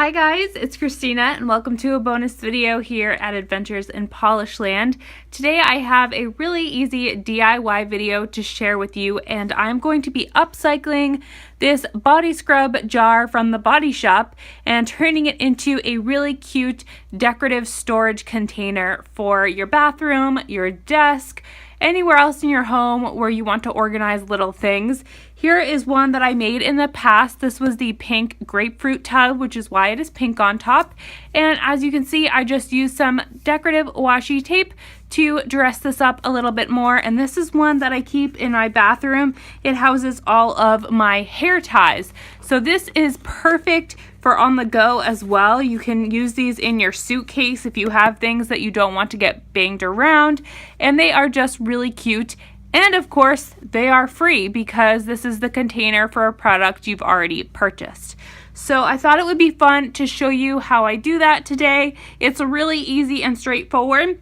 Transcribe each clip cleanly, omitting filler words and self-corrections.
Hi guys, it's Christina and welcome to a bonus video here at Adventures in Polishland. Today I have a really easy DIY video to share with you, and I'm going to be upcycling this body scrub jar from the Body Shop and turning it into a really cute decorative storage container for your bathroom, your desk, anywhere else in your home where you want to organize little things. Here is one that I made in the past. This was the pink grapefruit tub, which is why it is pink on top. And as you can see, I just used some decorative washi tape to dress this up a little bit more. And this is one that I keep in my bathroom. It houses all of my hair ties. So this is perfect for on the go as well. You can use these in your suitcase if you have things that you don't want to get banged around. And they are just really cute. And of course, they are free because this is the container for a product you've already purchased. So I thought it would be fun to show you how I do that today. It's really easy and straightforward.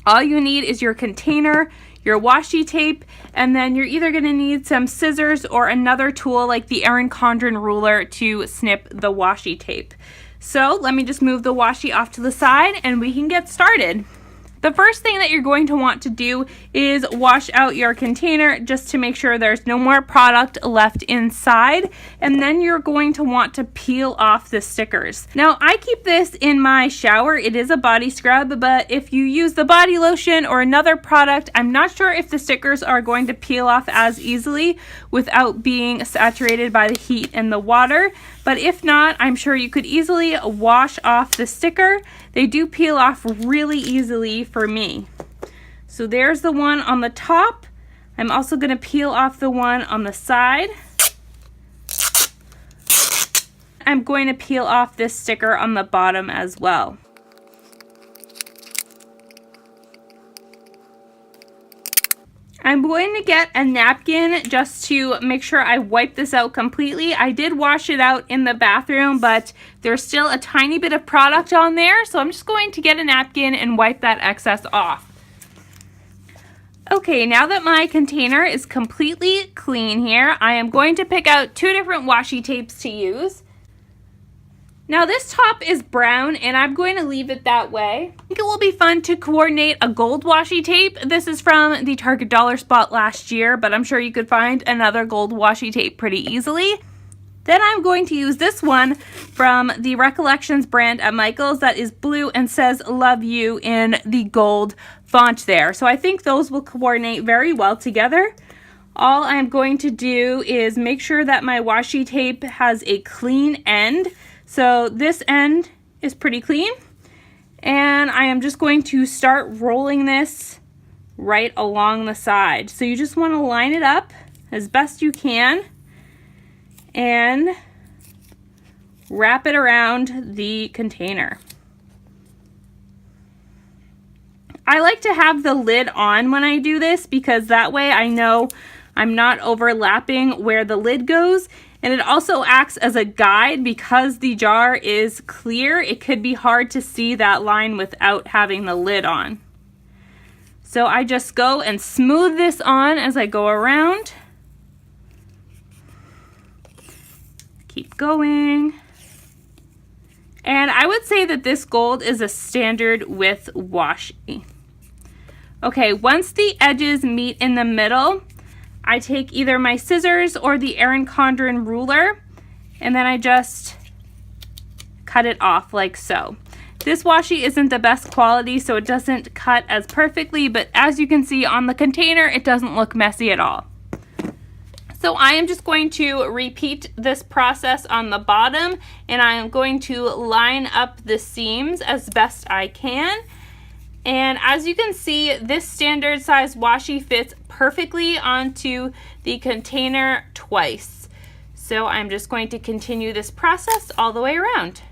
All you need is your container, your washi tape, and then you're either going to need some scissors or another tool like the Erin Condren ruler to snip the washi tape. So let me just move the washi off to the side and we can get started. The first thing that you're going to want to do is wash out your container just to make sure there's no more product left inside, and then you're going to want to peel off the stickers. Now I keep this in my shower. It is a body scrub, but if you use the body lotion or another product, I'm not sure if the stickers are going to peel off as easily without being saturated by the heat and the water. But if not, I'm sure you could easily wash off the sticker. They do peel off really easily for me. So there's the one on the top. I'm also going to peel off the one on the side. I'm going to peel off this sticker on the bottom as well. I'm going to get a napkin just to make sure I wipe this out completely. I did wash it out in the bathroom, but there's still a tiny bit of product on there, so I'm just going to get a napkin and wipe that excess off. Okay, now that my container is completely clean here, I am going to pick out two different washi tapes to use. Now this top is brown and I'm going to leave it that way. I think it will be fun to coordinate a gold washi tape. This is from the Target Dollar Spot last year, but I'm sure you could find another gold washi tape pretty easily. Then I'm going to use this one from the Recollections brand at Michael's that is blue and says love you in the gold font there. So I think those will coordinate very well together. All I'm going to do is make sure that my washi tape has a clean end. So this end is pretty clean, and I am just going to start rolling this right along the side. So you just want to line it up as best you can and wrap it around the container. I like to have the lid on when I do this because that way I know I'm not overlapping where the lid goes. And it also acts as a guide because the jar is clear. It could be hard to see that line without having the lid on. So I just go and smooth this on as I go around. Keep going. And I would say that this gold is a standard with washi. Okay, once the edges meet in the middle, I take either my scissors or the Erin Condren ruler, and then I just cut it off like so. This washi isn't the best quality, so it doesn't cut as perfectly, but as you can see on the container, it doesn't look messy at all. So I am just going to repeat this process on the bottom, and I am going to line up the seams as best I can. And as you can see, this standard size washi fits perfectly onto the container twice. So I'm just going to continue this process all the way around.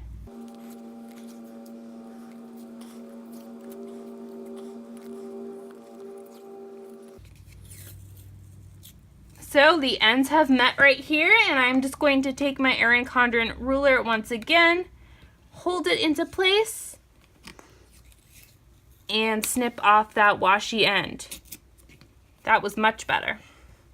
So the ends have met right here, and I'm just going to take my Erin Condren ruler once again, hold it into place, and snip off that washi end. That was much better.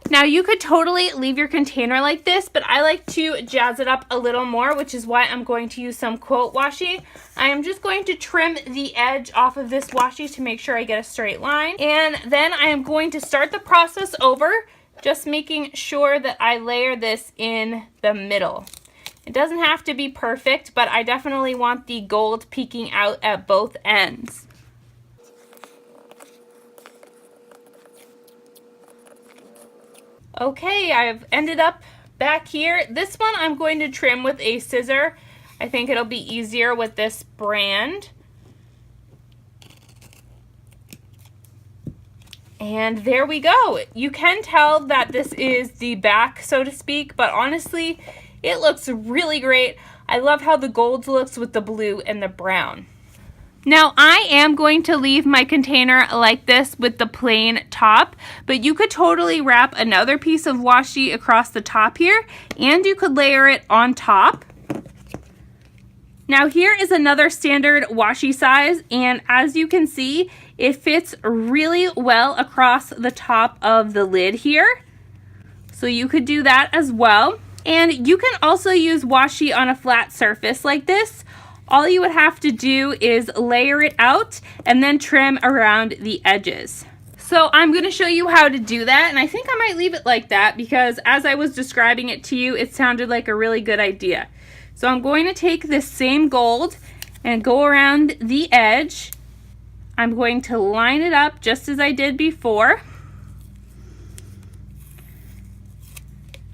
Now you could totally leave your container like this, but I like to jazz it up a little more, which is why I'm going to use some quote washi. I am just going to trim the edge off of this washi to make sure I get a straight line. And then I am going to start the process over, just making sure that I layer this in the middle. It doesn't have to be perfect, but I definitely want the gold peeking out at both ends. Okay, I've ended up back here. This one I'm going to trim with a scissor. I think it'll be easier with this brand. And there we go. You can tell that this is the back, so to speak, but honestly, it looks really great. I love how the gold looks with the blue and the brown. Now I am going to leave my container like this with the plain top, but you could totally wrap another piece of washi across the top here, and you could layer it on top. Now here is another standard washi size, and as you can see, it fits really well across the top of the lid here. So you could do that as well. And you can also use washi on a flat surface like this. All you would have to do is layer it out and then trim around the edges. So I'm going to show you how to do that, and I think I might leave it like that because as I was describing it to you, it sounded like a really good idea. So I'm going to take this same gold and go around the edge. I'm going to line it up just as I did before.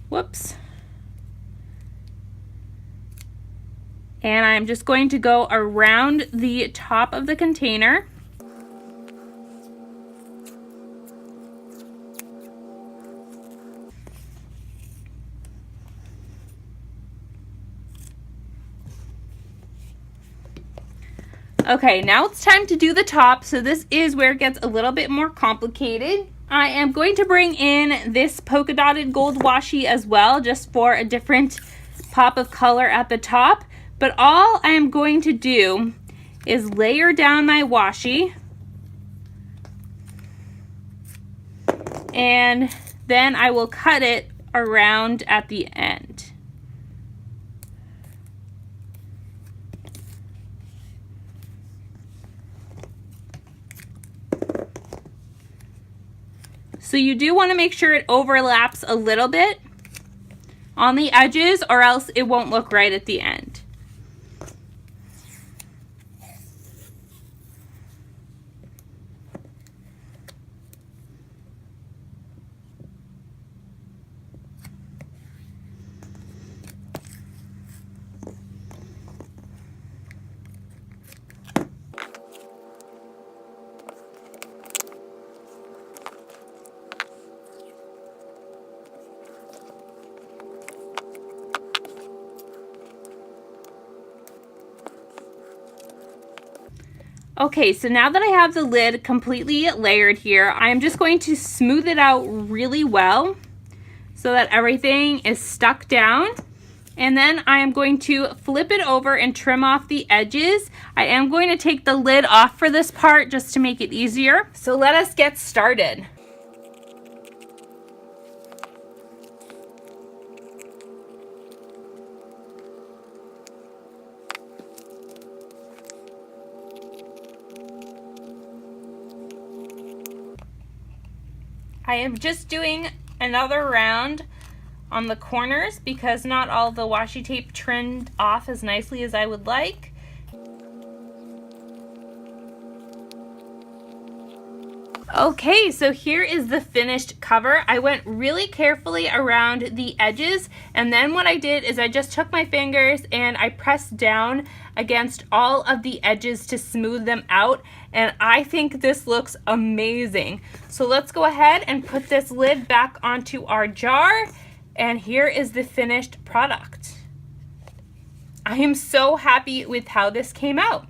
Whoops. And I'm just going to go around the top of the container. Okay, now it's time to do the top. So this is where it gets a little bit more complicated. I am going to bring in this polka dotted gold washi as well, just for a different pop of color at the top. But all I am going to do is layer down my washi, and then I will cut it around at the end. So you do want to make sure it overlaps a little bit on the edges, or else it won't look right at the end. Okay, so now that I have the lid completely layered here, I'm just going to smooth it out really well so that everything is stuck down. And then I am going to flip it over and trim off the edges. I am going to take the lid off for this part just to make it easier. So let us get started. I am just doing another round on the corners because not all the washi tape trimmed off as nicely as I would like. Okay, so here is the finished cover. I went really carefully around the edges, and then what I did is I just took my fingers and I pressed down against all of the edges to smooth them out, and I think this looks amazing. So let's go ahead and put this lid back onto our jar, and here is the finished product. I am so happy with how this came out.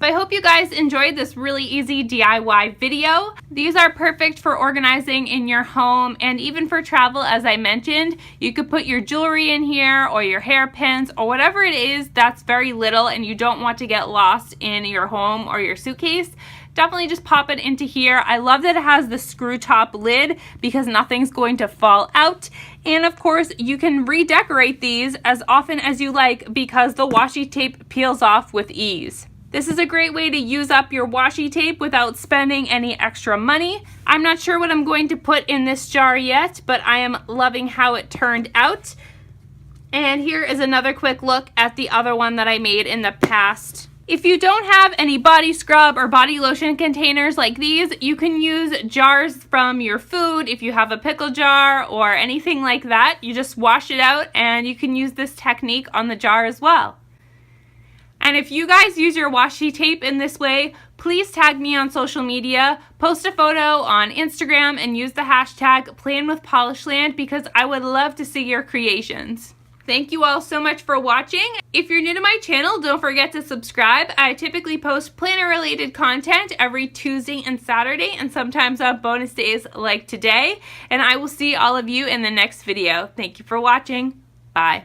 I hope you guys enjoyed this really easy DIY video. These are perfect for organizing in your home and even for travel, as I mentioned. You could put your jewelry in here or your hairpins or whatever it is that's very little and you don't want to get lost in your home or your suitcase. definitely just pop it into here. I love that it has the screw top lid because nothing's going to fall out. And of course, you can redecorate these as often as you like because the washi tape peels off with ease. This is a great way to use up your washi tape without spending any extra money. I'm not sure what I'm going to put in this jar yet, but I am loving how it turned out. And here is another quick look at the other one that I made in the past. If you don't have any body scrub or body lotion containers like these, you can use jars from your food. If you have a pickle jar or anything like that, you just wash it out and you can use this technique on the jar as well. And if you guys use your washi tape in this way, please tag me on social media, post a photo on Instagram, and use the hashtag #PlanWithPolishland because I would love to see your creations. Thank you all so much for watching. If you're new to my channel, don't forget to subscribe. I typically post planner-related content every Tuesday and Saturday, and sometimes on bonus days like today. And I will see all of you in the next video. Thank you for watching. Bye.